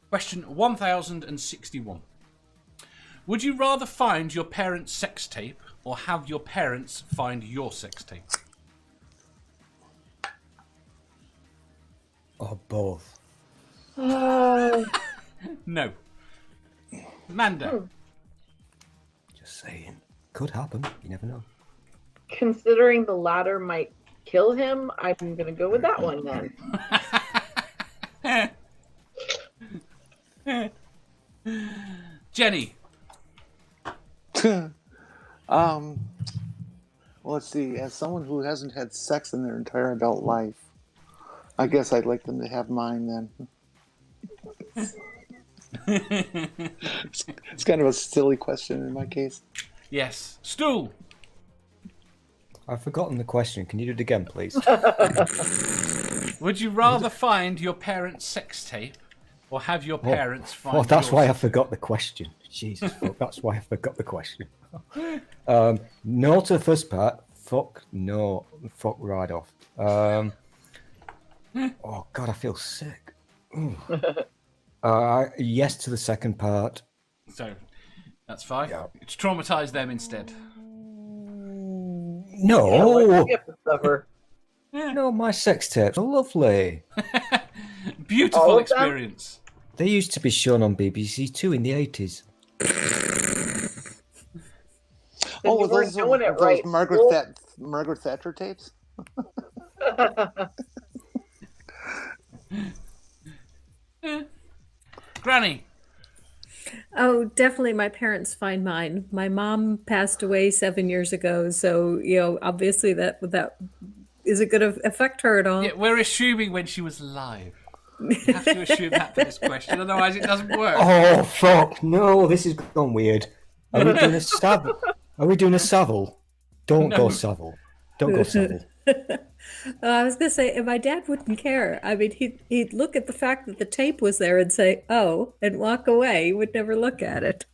Question 1061. Would you rather find your parents' sex tape or have your parents find your sex tape? Or both. No. Amanda. Just saying. Could happen. You never know. Considering the latter might kill him, I'm going to go with that one then. Jenny. Well, let's see. As someone who hasn't had sex in their entire adult life, I guess I'd like them to have mine then. It's kind of a silly question in my case. Yes. Stu. I've forgotten the question. Can you do it again, please? Would you rather find your parents' sex tape or have your parents find Oh, that's yours? why I forgot the question. Jesus, fuck, that's why I forgot the question. No to the first part. Fuck no. Fuck right off. Oh, God, I feel sick. Yes to the second part. So, that's fine. Yeah. It's traumatise them instead. No. You have to suffer. No, my sex tapes are lovely. Beautiful All of them? experience. They used to be shown on BBC Two in the 80s. Oh, you weren't doing it those right. Margaret Thatcher tapes? Granny. Oh, definitely my parents find mine. My mom passed away 7 years ago, so, obviously that is it going to affect her at all? Yeah, we're assuming when she was alive. We have to assume that for this question, otherwise it doesn't work. Oh, fuck. No, this has gone weird. Are we doing a Savile? Are we doing a Savile? Don't go Savile. Don't go Savile. I was going to say, and my dad wouldn't care. I mean, he'd look at the fact that the tape was there and say, oh, and walk away. He would never look at it.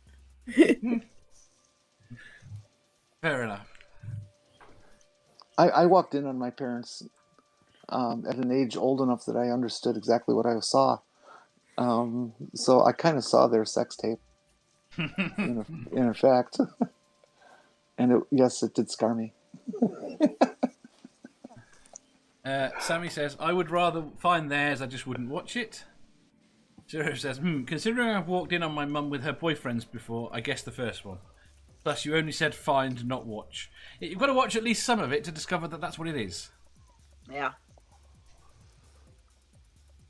Fair enough. I walked in on my parents at an age old enough that I understood exactly what I saw. So I kind of saw their sex tape, in effect. And yes, it did scar me. Sammy says, I would rather find theirs, I just wouldn't watch it. Zero says, considering I've walked in on my mum with her boyfriends before, I guess the first one. Plus, you only said find, not watch. You've got to watch at least some of it to discover that that's what it is. Yeah.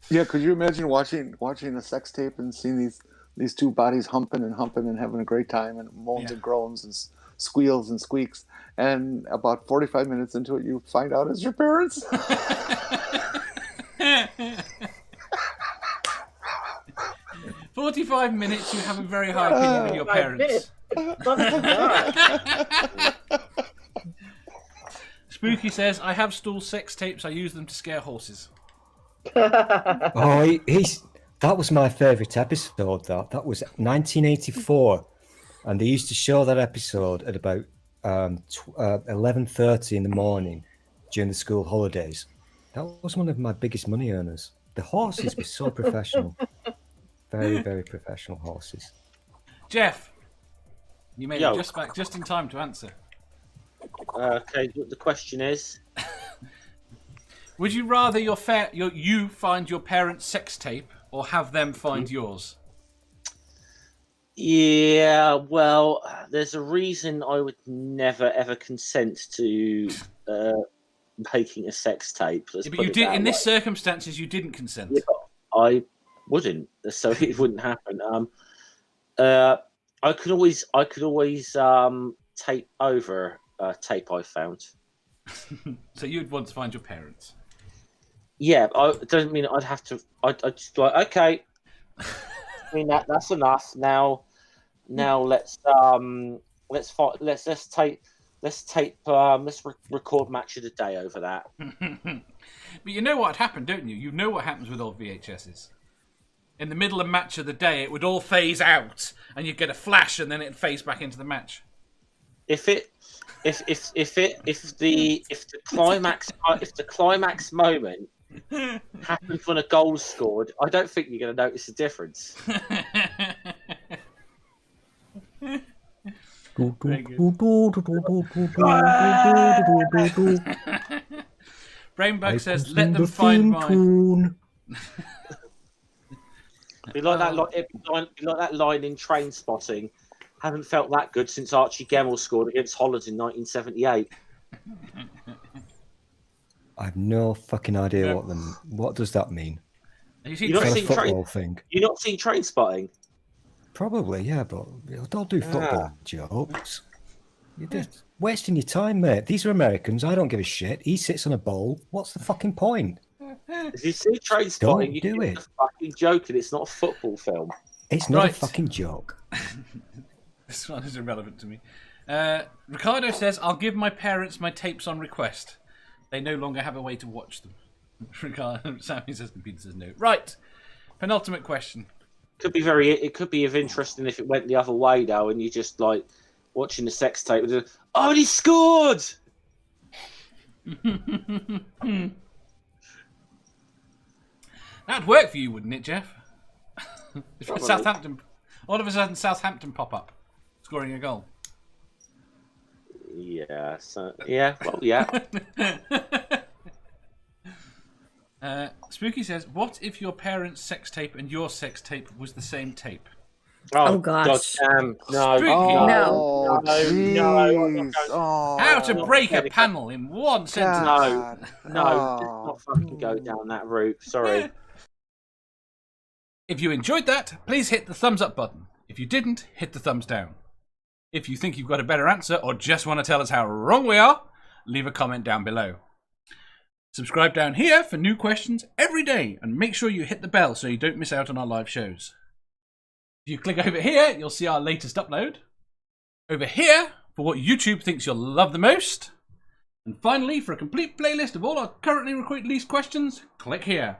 Yeah, could you imagine watching a sex tape and seeing these two bodies humping and having a great time and moans and groans and squeals and squeaks, and about 45 minutes into it you find out it's your parents? 45 minutes, you have a very high opinion of your parents. Spooky says, I have stole sex tapes, I use them to scare horses. Oh, that was my favourite episode, that was 1984. And they used to show that episode at about 11:30 in the morning during the school holidays. That was one of my biggest money earners. The horses were so professional. Very, very professional horses. Jeff, you made it just back just in time to answer. Okay, the question is... Would you rather you find your parents' sex tape or have them find yours? Yeah, well, there's a reason I would never ever consent to making a sex tape. Yeah, but you did in this circumstances. You didn't consent. Yeah, I wouldn't, so it wouldn't happen. I could always tape over tape I found. So you'd want to find your parents. Yeah, it doesn't mean I'd have to. I'd just like, okay. I mean that's enough. Now let's record match of the day over that. But you know what happened, don't you? You know what happens with old VHSs. In the middle of match of the day, it would all phase out, and you'd get a flash, and then it'd phase back into the match. If the climax moment happens when a goal's scored, I don't think you're going to notice a difference. Brainbug says, sing "Let them the find theme mine." tune. Be like that, like that line in Train Spotting. Haven't felt that good since Archie Gemmell scored against Holland in 1978. I have no fucking idea what does that mean. Have you seen You're not It's Train a seen football thing. You're not seeing Train Spotting? Probably, yeah, but don't do football jokes. You're just wasting your time, mate. These are Americans. I don't give a shit. He sits on a bowl. What's the fucking point? If you see Train Spotting, Don't you do think it. you're fucking joking. It's not a football film. It's not Right. a fucking joke. This one is irrelevant to me. Ricardo says, "I'll give my parents my tapes on request. They no longer have a way to watch them." Ricardo, Sammy says, "Computer says no." Right. Penultimate question. It could be of interesting if it went the other way though, and you just like watching the sex tape with the, "Oh, he scored!" That'd work for you, wouldn't it, Jeff? If Probably. Southampton, all of a sudden, Southampton pop up, scoring a goal. Yeah. So yeah. Well, yeah. Spooky says, "What if your parents' sex tape and your sex tape was the same tape?" Oh, gosh. God damn. No. Spooky. Oh, No, jeez. Oh, How to break a okay. panel in one sentence. God. No, Oh. let's not fucking go down that route. Sorry. If you enjoyed that, please hit the thumbs up button. If you didn't, hit the thumbs down. If you think you've got a better answer or just want to tell us how wrong we are, leave a comment down below. Subscribe down here for new questions every day and make sure you hit the bell so you don't miss out on our live shows. If you click over here, you'll see our latest upload. Over here, for what YouTube thinks you'll love the most. And finally, for a complete playlist of all our currently released questions, click here.